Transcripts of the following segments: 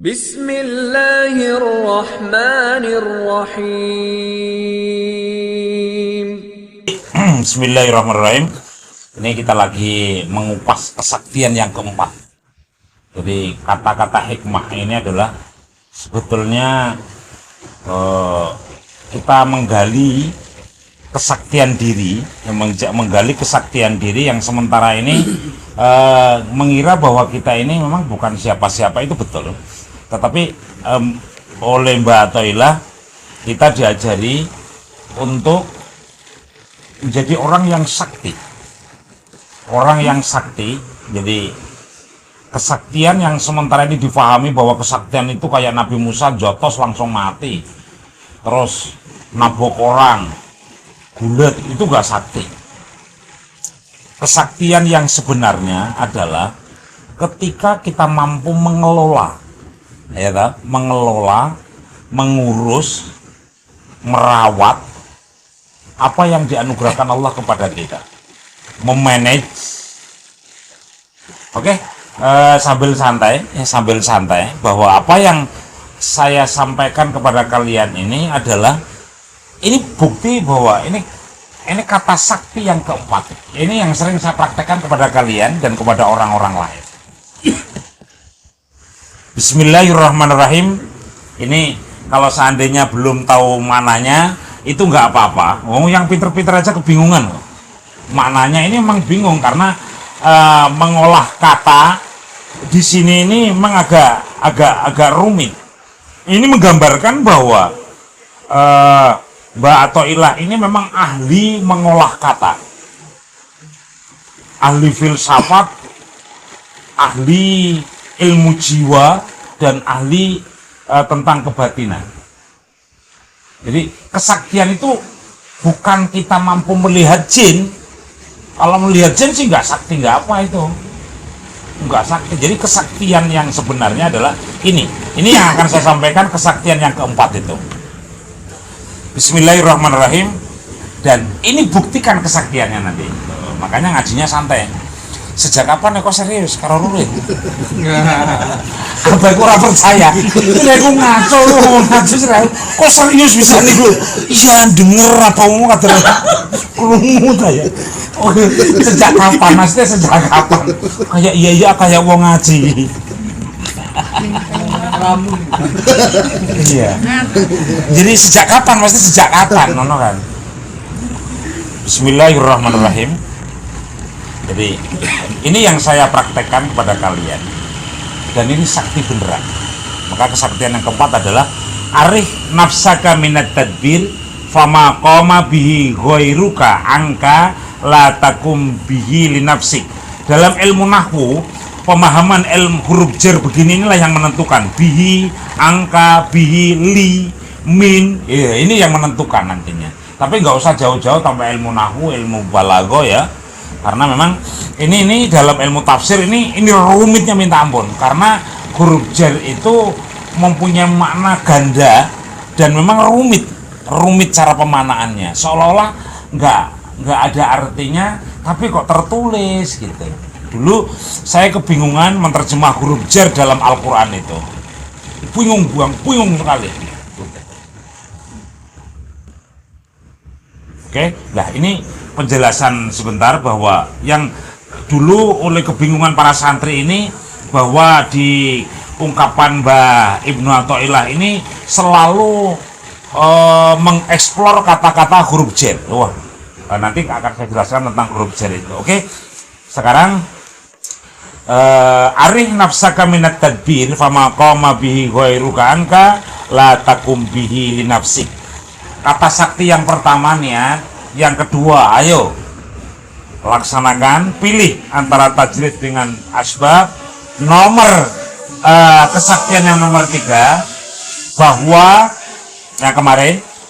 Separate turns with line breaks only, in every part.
Bismillahirrahmanirrahim.
Bismillahirrahmanirrahim. Ini kita lagi mengupas kesaktian yang keempat. Jadi kata-kata hikmah ini adalah sebetulnya kita menggali kesaktian diri, menggali kesaktian diri yang sementara ini mengira bahwa kita ini memang bukan siapa-siapa, itu betul. Tetapi oleh Mbak Athoillah kita diajari untuk menjadi orang yang sakti. Orang yang sakti, jadi kesaktian yang sementara ini difahami bahwa kesaktian itu kayak Nabi Musa jotos langsung mati, terus nabok orang, gulat, itu gak sakti. Kesaktian yang sebenarnya adalah ketika kita mampu mengelola, mengurus, merawat apa yang dianugerahkan Allah kepada kita, memanage. Oke, sambil santai bahwa apa yang saya sampaikan kepada kalian ini adalah ini bukti bahwa ini kata sakti yang keempat. Ini yang sering saya praktekkan kepada kalian dan kepada orang-orang lain. Bismillahirrahmanirrahim. Ini kalau seandainya belum tahu maknanya itu nggak apa-apa. Yang pinter-pinter aja kebingungan. Maknanya ini memang bingung karena mengolah kata di sini ini memang agak rumit. Ini menggambarkan bahwa Mbak Athoillah ini memang ahli mengolah kata, ahli filsafat, ahli ilmu jiwa, dan ahli tentang kebatinan. Jadi kesaktian itu bukan kita mampu melihat jin. Kalau melihat jin sih nggak sakti, nggak apa itu, nggak sakti. Jadi kesaktian yang sebenarnya adalah ini yang akan saya sampaikan, kesaktian yang keempat itu. Bismillahirrahmanirrahim. Dan ini buktikan kesaktiannya nanti. Makanya ngajinya santai. Sejak kapan kok serius karo Rurin? Apa aku ora percaya? Ini aku ngaco serius. Kok serius bisa nih lu? Iya denger apa ngomong kata krungu ta ya. Oke, sejak kapan? Maksudnya sejak kapan? Kayak iya kayak wong ngaji. Iya. Jadi sejak kapan? Maksudnya sejak kapan? Nono kan. Bismillahirrahmanirrahim. Jadi ini yang saya praktekkan kepada kalian dan ini sakti beneran. Maka kesaktian yang keempat adalah arif nafsaka minat tadbir fama qoma bihi ghairuka angka la takum bihi linafsik. Dalam ilmu nahwu, pemahaman ilmu huruf jar begini inilah yang menentukan bihi, angka, bihi, li, min, ini yang menentukan nantinya. Tapi nggak usah jauh-jauh sampai ilmu nahwu, ilmu balaghah ya. Karena memang ini dalam ilmu tafsir ini rumitnya minta ampun, karena huruf jar itu mempunyai makna ganda dan memang rumit cara pemanaannya, seolah-olah nggak ada artinya tapi kok tertulis gitu. Dulu saya kebingungan menerjemah huruf jar dalam Al-Quran itu, bingung sekali. Oke, nah ini penjelasan sebentar bahwa yang dulu oleh kebingungan para santri ini, bahwa di ungkapan Mbah Ibnu Athoillah ini selalu mengeksplor kata-kata huruf jar. Wah, nanti akan saya jelaskan tentang huruf jar itu. Oke, sekarang arih nafsaka minat tadbir fama qama bihi ghairuka anka la takum bihi li nafsik. Kata sakti yang pertama nih ya. Yang kedua, ayo laksanakan, pilih antara tajrid dengan asbab. Nomor kesaktian yang nomor 3, bahwa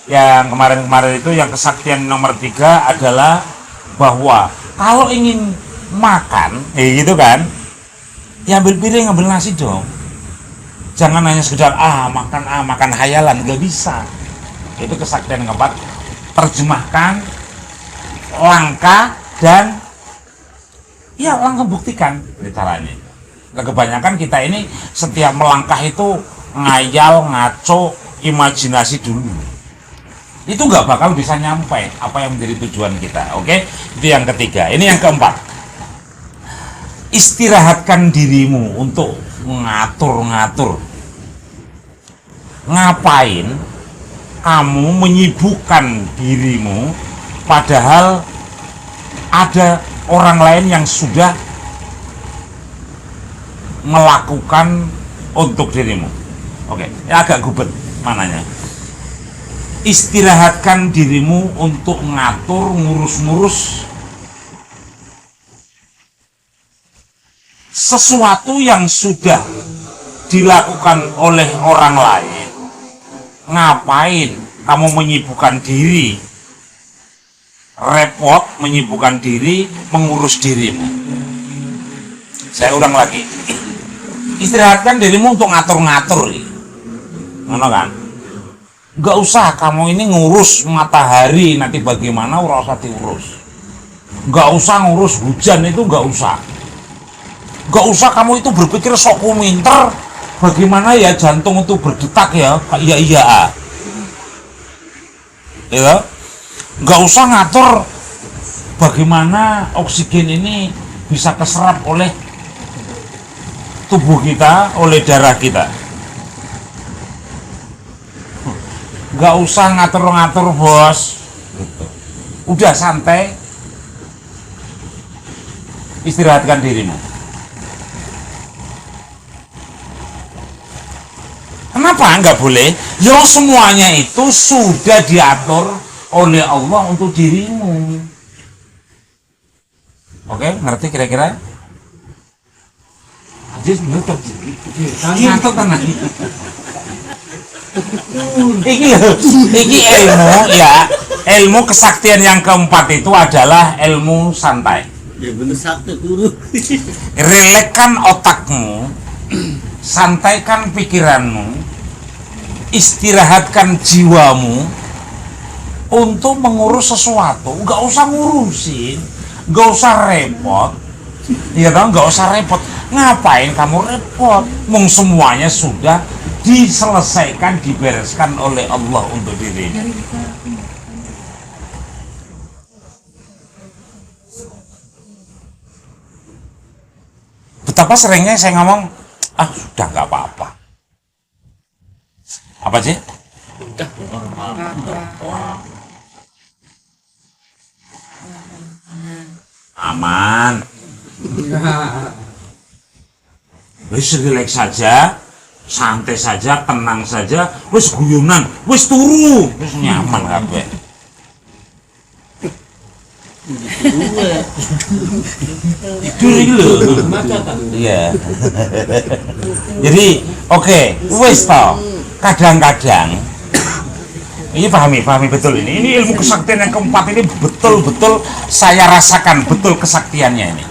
yang kemarin itu yang kesaktian nomor 3 adalah bahwa kalau ingin makan, gitu kan, ya ambil piring, ambil nasi dong. Jangan hanya sekedar makan hayalan, nggak bisa. Itu kesaktian yang keempat. Terjemahkan, langkah, dan ya langsung buktikan caranya. Nah, kebanyakan kita ini setiap melangkah itu ngayal, ngaco, imajinasi dulu. Itu nggak bakal bisa nyampe apa yang menjadi tujuan kita. Oke, itu yang ketiga. Ini yang keempat. Istirahatkan dirimu untuk ngatur-ngatur. Ngapain kamu menyibukkan dirimu padahal ada orang lain yang sudah melakukan untuk dirimu. Oke, agak gubet mananya. Istirahatkan dirimu untuk ngatur, ngurus-ngurus sesuatu yang sudah dilakukan oleh orang lain. Ngapain kamu menyibukkan diri, repot menyibukkan diri, mengurus dirimu? Saya ulang lagi. Istirahatkan dirimu untuk ngatur-ngatur. Ngono kan? Nggak usah kamu ini ngurus matahari nanti bagaimana, ora usah diurus. Nggak usah ngurus hujan, itu nggak usah. Nggak usah kamu itu berpikir sok minter bagaimana ya jantung itu berdetak ya, iya ya. Nggak usah ngatur bagaimana oksigen ini bisa keserap oleh tubuh kita, oleh darah kita. Nggak usah ngatur-ngatur bos gitu. Udah santai, istirahatkan dirimu. Kenapa nggak boleh? Ya semuanya itu sudah diatur oleh Allah untuk dirimu. Oke, ngerti kira-kira? Aziz ngerti. Ngantuk kan? Iki ilmu ya, ilmu kesaktian yang keempat itu adalah ilmu santai.
Ya bener sakti guru.
Rilekkan otakmu, santaikan pikiranmu, istirahatkan jiwamu untuk mengurus sesuatu. Nggak usah ngurusin, nggak usah repot. Ya kan, nggak usah repot. Ngapain kamu repot? Mung semuanya sudah diselesaikan, dibereskan oleh Allah untuk dirinya. Betapa seringnya saya ngomong, sudah nggak apa-apa. Apa sih? Aman. Wis relax saja, santai saja, tenang saja, wis guyonan, wis turu, wis nyaman kabeh. Tidur iki lho. Iya. Jadi, oke, wis toh. Kadang-kadang ini pahami betul ini. Ini ilmu kesaktian yang keempat ini betul-betul saya rasakan betul kesaktiannya ini.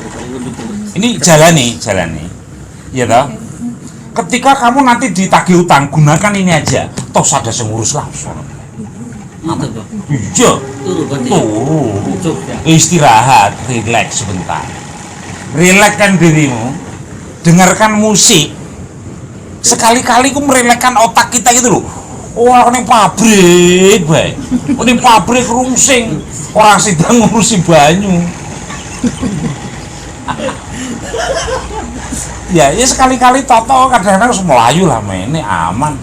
Ini jalani. Ya toh. Ketika kamu nanti ditagih utang, gunakan ini aja. Toh ada yang ngurus langsung. Iya. Turu. Istirahat, relax sebentar. Relaxkan dirimu. Dengarkan musik. Sekali-kali ku merelakan otak kita gitu loh. Wah, ini pabrik, baik. Ini pabrik rungsing. Orang sedang ngurusi banyu. Ya sekali-kali toto kadang-kadang harus melayu lah, ini aman.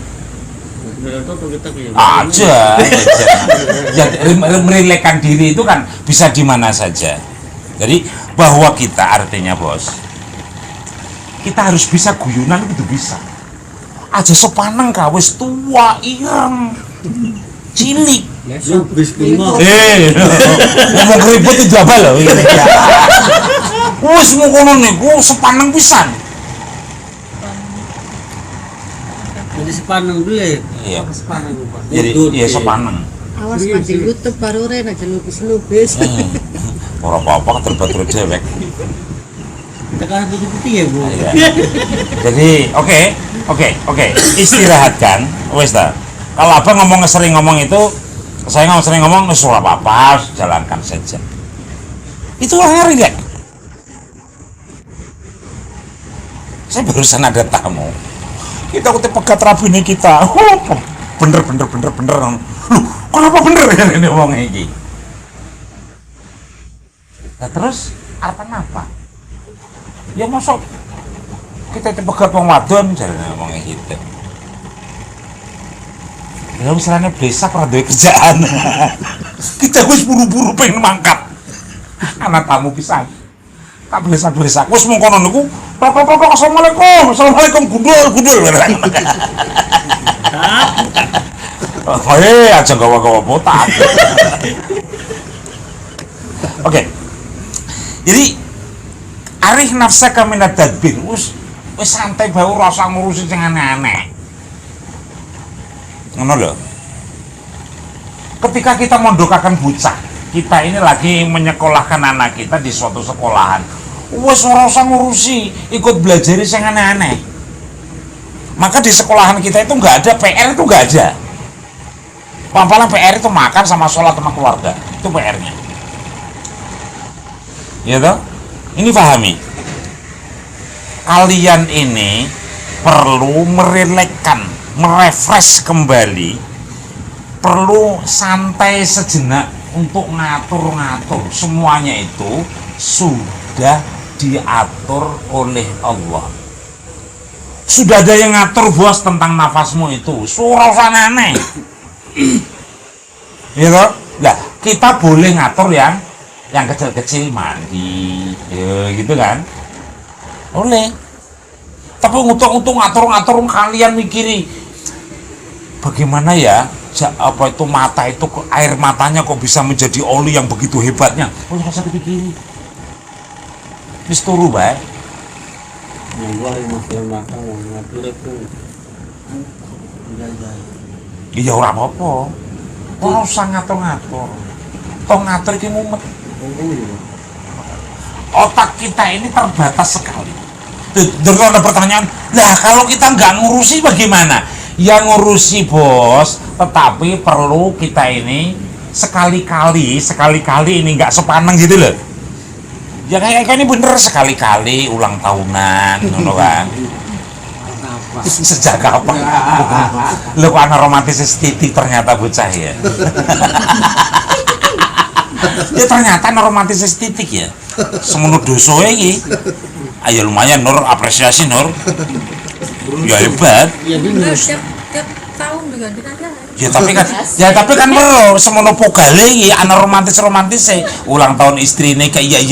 Aja. Ya, merelakan diri itu kan bisa di mana saja. Jadi bahwa kita artinya bos, kita harus bisa guyonan itu bisa. Aja sepaneng kawis tua ireng cilik ngomong keriput itu apa loh wis ngono niku sepaneng pisan.
Jadi sepaneng dulu ya.
Iya.
Sepaneng Pak.
Jadi iya sepaneng.
Awas pada YouTube baru rena jelubis-lubis.
Ora apa-apa terbatur dewek.
Tekan putih-putih ya, Bu.
Iya. Jadi oke. Istirahatkan wes ta. Kalau abang sering ngomong itu, saya sering ngomong wis ora apa-apa, jalankan saja. Itu orang enggak? Saya barusan ada tamu. Kita udah pegat rabine kita. Oh, bener. Loh, kenapa bener ya ini ngomong iki? Nah terus apa? Ya masuk kita itu pegat wong wadon jarene ngomong gitu. Ya misalnya besak ora duwe kerjaan. Kita wis buru-buru pengen mangkat. Anak tamu pisan. Tak besak. Wis mung kono niku, tok assalamualaikum gundul. Aja gawa-gawa botak. Oke. Jadi arih nafsaka minad tadbir. Wis santai bae ora usah ngurusi sing aneh-aneh. Ngono lho. Ketika kita mondokaken bocah, kita ini lagi menyekolahkan anak kita di suatu sekolahan. Wes ora usah ngurusi, ikut belajar sing aneh-aneh. Maka di sekolahan kita itu nggak ada PR, itu nggak ada. Pampalan PR itu makan sama sholat sama keluarga, itu PR-nya. Ya toh? Ini pahami. Kalian ini perlu merelekkan, merefresh kembali, perlu santai sejenak untuk ngatur-ngatur. Semuanya itu sudah diatur oleh Allah. Sudah ada yang ngatur bos tentang nafasmu itu. Surah aneh. Ya toh? Lah, kita boleh ngatur yang kecil-kecil, mandi, ya gitu kan? Boleh. Tapi untuk ngatur kalian mikiri bagaimana ya apa itu mata itu air matanya kok bisa menjadi oli yang begitu hebatnya. Oh, nggak usah dipikiri. Wis turu bae. Iya ora apa-apa. Ora usah ngatur-ngatur. Toh ngatur iki mumet. Otak kita ini terbatas sekali. Terus ada pertanyaan, lah kalau kita nggak ngurusi bagaimana? Ya ngurusi bos, tetapi perlu kita ini sekali-kali ini nggak sepaneng gitu loh. Ya kayak ini bener sekali-kali ulang tahunan, ngono kan? Sejak kapan? Lo kok anak romantis titik ternyata bocah ya. Ya ternyata anak romantis titik ya. Semono doso iki. Ayo lumayan Nur, apresiasi Nur. Ya hebat.
Ya bener. Tiap tahun diganti aja.
Tapi kan bro, semono pogale iki anak romantis ulang tahun istrine kayak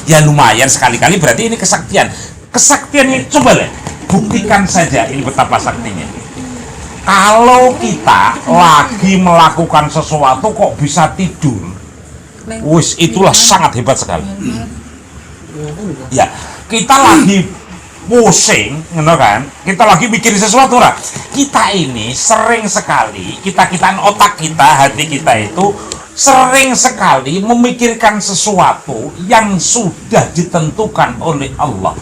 ya lumayan sekali-kali berarti ini kesaktian. Kesaktiannya coba deh buktikan saja ini betapa saktinya. Kalau kita lagi melakukan sesuatu kok bisa tidur, wis itulah sangat hebat sekali. Ya, kita lagi pusing, ngono kan? Kita lagi mikirin sesuatu lah. Kita ini sering sekali, otak kita, hati kita itu sering sekali memikirkan sesuatu yang sudah ditentukan oleh Allah.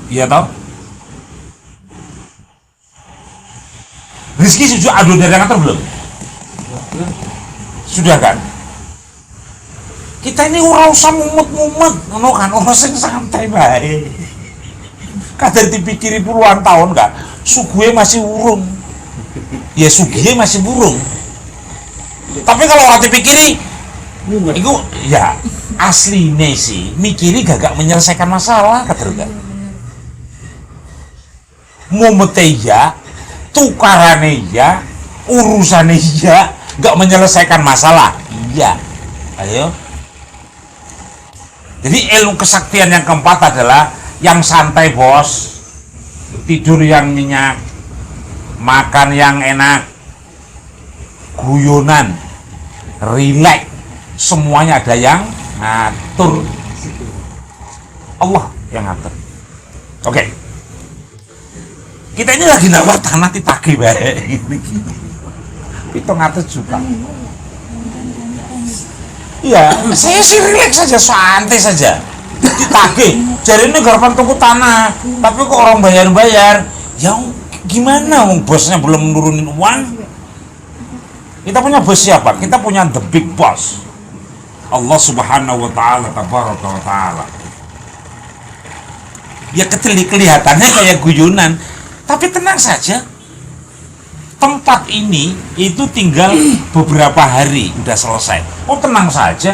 Iya toh? Rizki sudah ada dari ngatur belum? Sudah kan? Kita ini ora usah mumet-mumet, ngono kan? Ora sing santai bae. Kadang dipikiri puluhan tahun kan, suguhe masih urung. Ya suguhe masih burung. Tapi kalau orang dipikiri, itu ya aslinya sih, mikiri gak menyelesaikan masalah, kata mumete ya, tukarane ya, urusannya ya, gak menyelesaikan masalah. Iya. Ayo. Jadi ilmu kesaktian yang keempat adalah yang santai bos, tidur yang nyenyak, makan yang enak, guyonan, rileks, semuanya ada yang ngatur. Allah yang ngatur. Oke. Kita ini lagi nawar tanah ditagih bae. Itu ngatur juga. Iya, saya sih rileks saja, santai saja. Ditagih, jadi ini garapan toko tanah, tapi kok orang bayar-bayar, ya gimana bosnya belum nurunin uang? Kita punya bos siapa? Kita punya the big boss, Allah subhanahu wa ta'ala, tabaraka wa ta'ala. Ya kelihatannya kayak guyonan, tapi tenang saja. Tempat ini itu tinggal beberapa hari udah selesai. Oh tenang saja.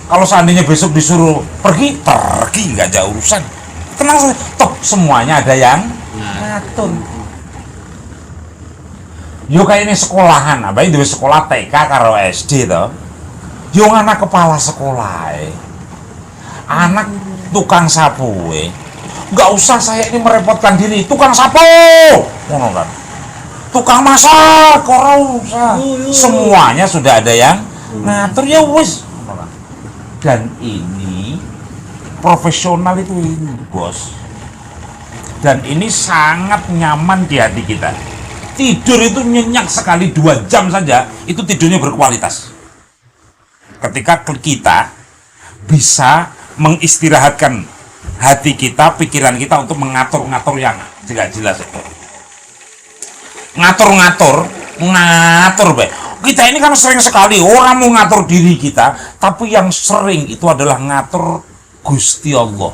Kalau seandainya besok disuruh pergi, nggak ada urusan. Tenang saja. Toh semuanya ada yang ngatur. Yo kayak ini sekolahan, apa itu sekolah TK karo SD toh. Yo anak kepala sekolah, anak tukang sapu, nggak usah saya ini merepotkan diri, tukang sapu, ngono kan. Tukang masak, ora usah. Semuanya sudah ada yang ngatur ya wis. Dan ini profesional itu ini, bos. Dan ini sangat nyaman di hati kita. Tidur itu nyenyak sekali 2 jam saja, itu tidurnya berkualitas. Ketika kita bisa mengistirahatkan hati kita, pikiran kita untuk mengatur-ngatur yang tidak jelas itu. Ngatur baik. Kita ini kan sering sekali orang mau ngatur diri kita, tapi yang sering itu adalah ngatur Gusti Allah.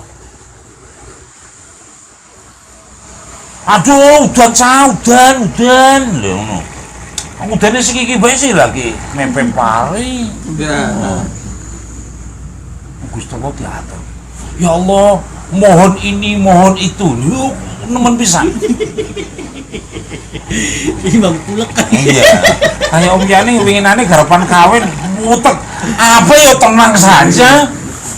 Aduh, udan. Udannya sikiki bae sih lagi mepet pari.
Ya.
Gusti Allah diatur. Ya Allah, mohon ini, mohon itu. Yuk, nemen bisa.
Imam pulek kan.
Iya. Kayak Om Yani winginane garapan kawin mutek. Apa ya tenang saja.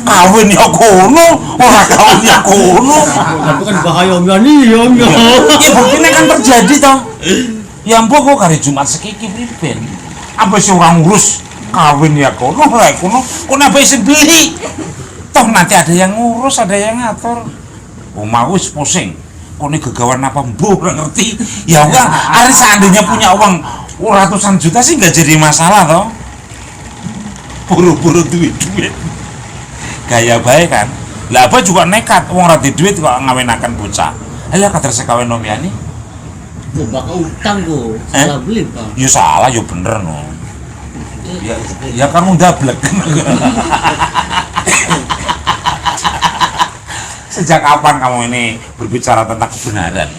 Kawin ya kono, ora kawin ya kono.
Tapi kan bahaya Om Yani ya Om ya.
Ya buktinya kan terjadi toh. Ya ampun kok hari Jumat sekiki priben. Apa sih orang ngurus kawin ya kono, ora kono, kok nabe sing beli. Toh nanti ada yang ngurus, ada yang ngatur. Omah wis pusing. Kone gegawan apa mbuh ora ngerti. Ya enggak, hari seandainya punya uang ratusan juta sih nggak jadi masalah toh. Buru-buru duit. Gaya baik kan. Lah apa juga nekat wong ora duit kok ngawinaken bocah. Ayo kadar sekawin Om Yani.
Tuh bakal utang kok. Salah beli, Pak.
Ya salah ya bener no. Ya kan ndablek. Sejak kapan kamu ini berbicara tentang kebenaran?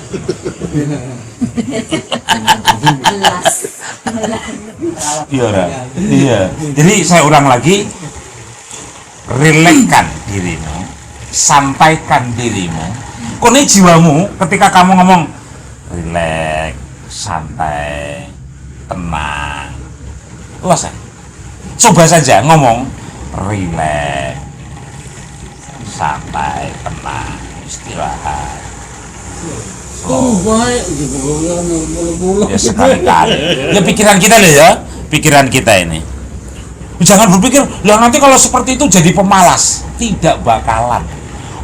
Iya. Jadi saya ulang lagi, relaxkan dirimu, sampaikan dirimu. Kone jiwamu ketika kamu ngomong relax, santai, tenang. Luas ya? Coba saja ngomong relax, santai, tenang, istirahat.
Oh, baik mulu-mulu.
Ya sekali-kali. Ya pikiran kita loh ya, pikiran kita ini. Jangan berpikir, ya nanti kalau seperti itu jadi pemalas. Tidak bakalan.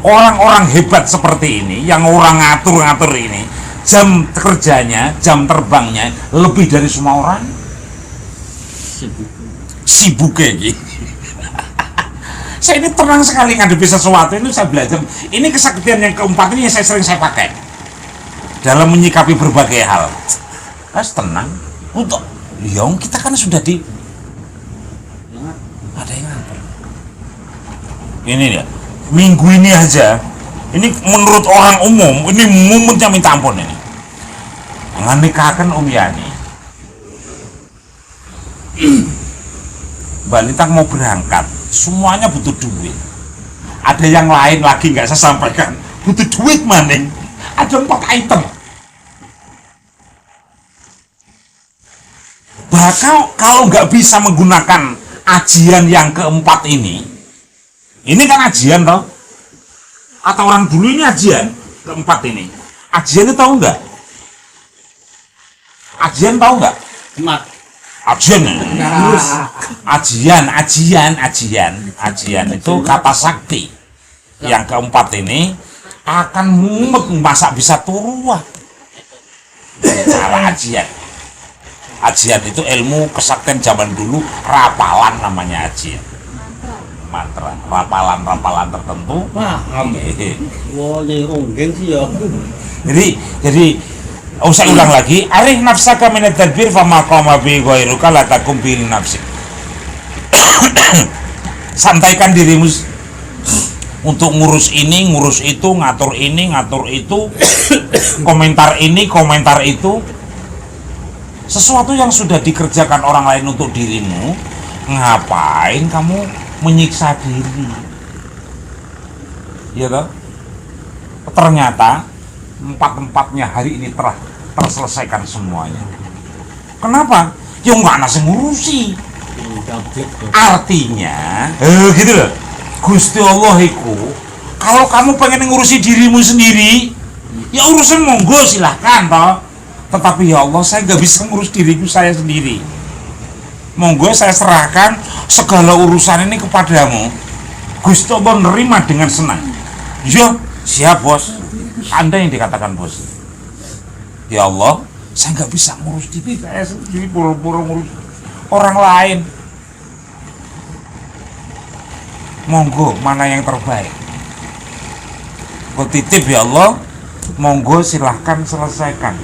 Orang-orang hebat seperti ini, yang orang ngatur-ngatur ini, jam kerjanya, jam terbangnya lebih dari semua orang. Sibuk kayak gitu. Saya ini tenang sekali ngadepi sesuatu, ini saya belajar. Ini kesaktian yang keempat ini yang saya pakai dalam menyikapi berbagai hal. Mas tenang untuk Yong, kita kan sudah di ada yang ngatur. Ini ya, minggu ini aja, ini menurut orang umum ini mumetnya minta ampun ini. Nganikakan Om Yani, Mbak Lintang mau berangkat, semuanya butuh duit. Ada yang lain lagi nggak saya sampaikan, butuh duit maning. Ada 4 item. Bahkan kalau nggak bisa menggunakan ajian yang keempat ini kan ajian toh? Atau orang dulu ini ajian keempat ini. Ajian itu tahu nggak? Ajian tahu nggak?
Mak.
Ajian itu kata sakti. Yang keempat ini akan mumet, masa bisa turun. Cara ajian itu ilmu kesaktian zaman dulu, rapalan namanya ajian. Mantra, rapalan tertentu.
Wah, wah jadi ronggeng sih ya.
Jadi saya ulang lagi, arif nafsaka minat tadbir fama qama bi ghairuka la takum bi nafsik. Santaikan dirimu untuk ngurus ini, ngurus itu, ngatur ini, ngatur itu, komentar ini, komentar itu. Sesuatu yang sudah dikerjakan orang lain untuk dirimu, ngapain kamu menyiksa diri? Ya toh? Ternyata empat-empatnya hari ini telah terselesaikan semuanya. Kenapa? Ya nggak nasi ngurusi. Artinya, gitu loh. Gusti Allah iku, kalau kamu pengen ngurusi dirimu sendiri, ya urusan monggo silahkan toh. Tetapi ya Allah, saya nggak bisa ngurus diriku saya sendiri. Monggo saya serahkan segala urusan ini kepadamu. Gusti Allah nerima dengan senang. Ya, siap bos. Anda yang dikatakan bos. Ya Allah, saya nggak bisa ngurus diri saya sendiri, buru-buru ngurus orang lain. Monggo, mana yang terbaik? Kau titip ya Allah, monggo silahkan selesaikan.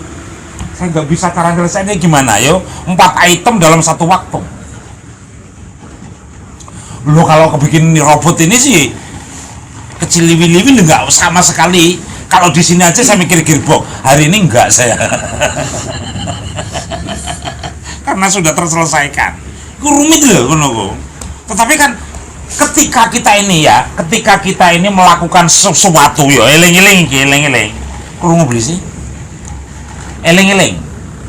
Saya nggak bisa cara selesainya gimana yo? 4 item dalam satu waktu. Lo kalau kebikin robot ini sih kecil liwi-liwi nggak sama sekali. Kalau di sini aja saya mikir gearbox, hari ini enggak saya. Karena sudah terselesaikan. Rumit loh, tetapi kan ketika kita ini melakukan sesuatu yo, eling-eling. Krungu beli sih. Eling-eling.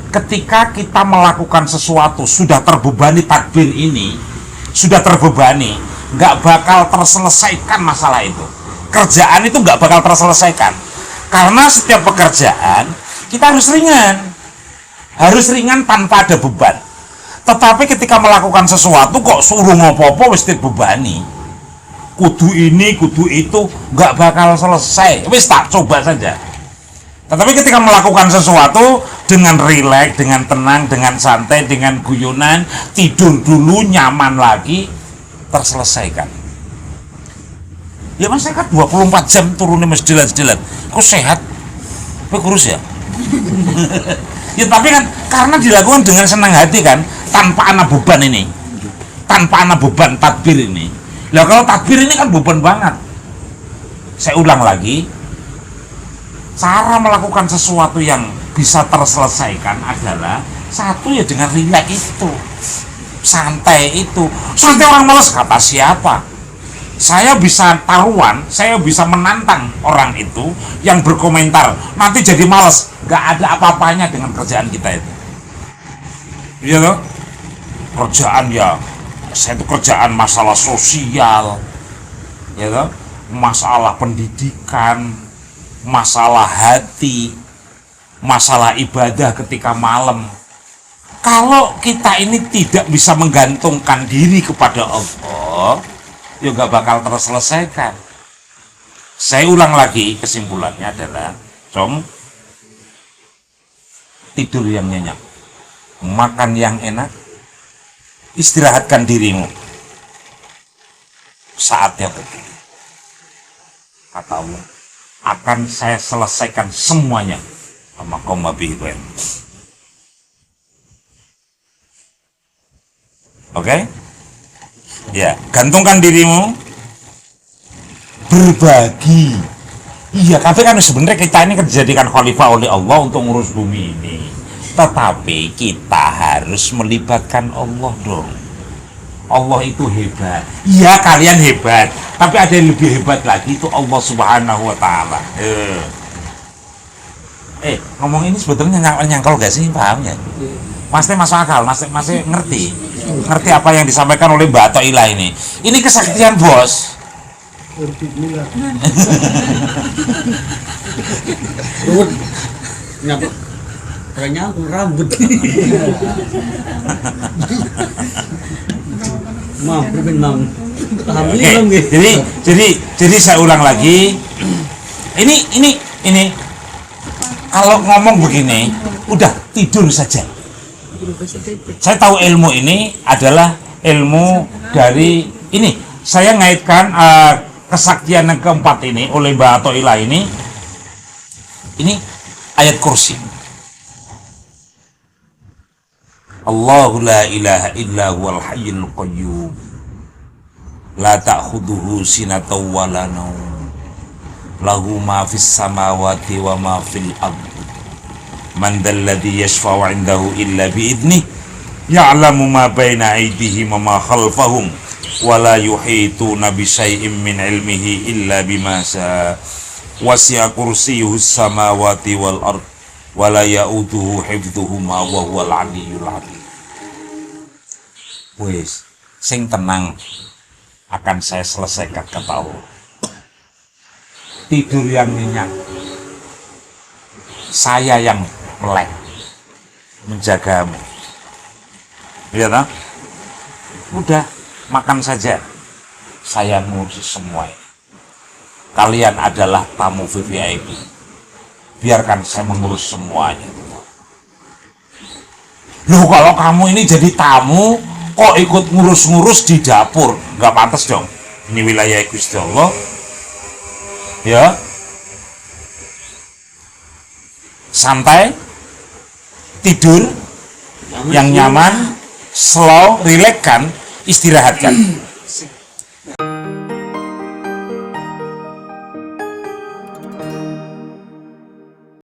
Ketika kita melakukan sesuatu sudah terbebani takbir ini, sudah terbebani, nggak bakal terselesaikan masalah itu. Kerjaan itu nggak bakal terselesaikan. Karena setiap pekerjaan kita harus ringan tanpa ada beban. Tetapi ketika melakukan sesuatu kok suruh ngopo-opo wis dibebani. Kudu ini, kudu itu, nggak bakal selesai. Wis tak coba saja. Tetapi ketika melakukan sesuatu dengan rileks, dengan tenang, dengan santai, dengan guyonan, tidur dulu, nyaman lagi, terselesaikan. Ya mas, saya kan 24 jam turunnya mas jelas-jelas. Kok sehat? Kok kurus ya? Ya tapi kan karena dilakukan dengan senang hati kan, tanpa anak beban ini, tanpa anak beban takbir ini. Nah kalau takbir ini kan beban banget. Saya ulang lagi, cara melakukan sesuatu yang bisa terselesaikan adalah satu ya dengan rileks itu, santai itu. Santai orang malas kata siapa? Saya bisa taruhan, saya bisa menantang orang itu yang berkomentar nanti jadi malas, nggak ada apa-apanya dengan kerjaan kita itu. Iya toh? Kerjaan ya, saya itu kerjaan masalah sosial, ya toh? Masalah pendidikan, masalah hati, masalah ibadah ketika malam. Kalau kita ini tidak bisa menggantungkan diri kepada Allah, ya nggak bakal terselesaikan. Saya ulang lagi, kesimpulannya adalah tidur yang nyenyak, makan yang enak, istirahatkan dirimu. Saatnya betul, kata Allah, akan saya selesaikan semuanya sama koma bihiwen. Oke? Ya, gantungkan dirimu, berbagi. Iya, tapi kan sebenarnya kita ini dijadikan khalifah oleh Allah untuk ngurus bumi ini. Tetapi kita harus melibatkan Allah dong. Allah itu hebat. Iya, kalian hebat. Tapi ada yang lebih hebat lagi, itu Allah Subhanahu wa Ta'ala. Ngomong ini sebetulnya nyangkol gak sih? Paham ya? Masih masuk akal, masih ngerti apa yang disampaikan oleh Mbak Atoila ini. Ini kesaktian bos.
Nyambung rambut.
Jadi saya ulang lagi. Ini kalau ngomong begini, udah tidur saja. Saya tahu ilmu ini adalah ilmu dari ini. Saya ngaitkan kesaktian yang keempat ini oleh Mbak Atoila ini ayat kursi. Allahu la ilaha illa huwal hayyul qayyum la ta'khudhuhu sinatun wa la naum, lahu ma fis samawati wa ma fil ard, man dzalladzi yashfa'u 'indahu illa bi idnih, ya'lamu ma baina aydihim wa ma khalfahum, wa la yuhituna bi syai'in min 'ilmihi illa bima syaa, wasi'a kursiyyuhu samawati wal ard, wa la ya'uduhu hifdhuhuma wa huwal 'aliyyul 'azim. Wis, sing tenang, akan saya selesaikan, kata Allah. Tidur yang nyenyak, saya yang melek menjagamu. Lihat, tak? Udah, makan saja, saya ngurus semua ini. Kalian adalah tamu VIP, biarkan saya mengurus semuanya. Loh, kalau kamu ini jadi tamu kok ikut ngurus-ngurus di dapur, nggak pantas dong. Ini wilayah Gusti Allah, ya. Santai, tidur yang nyaman, slow, rileks kan, istirahatkan.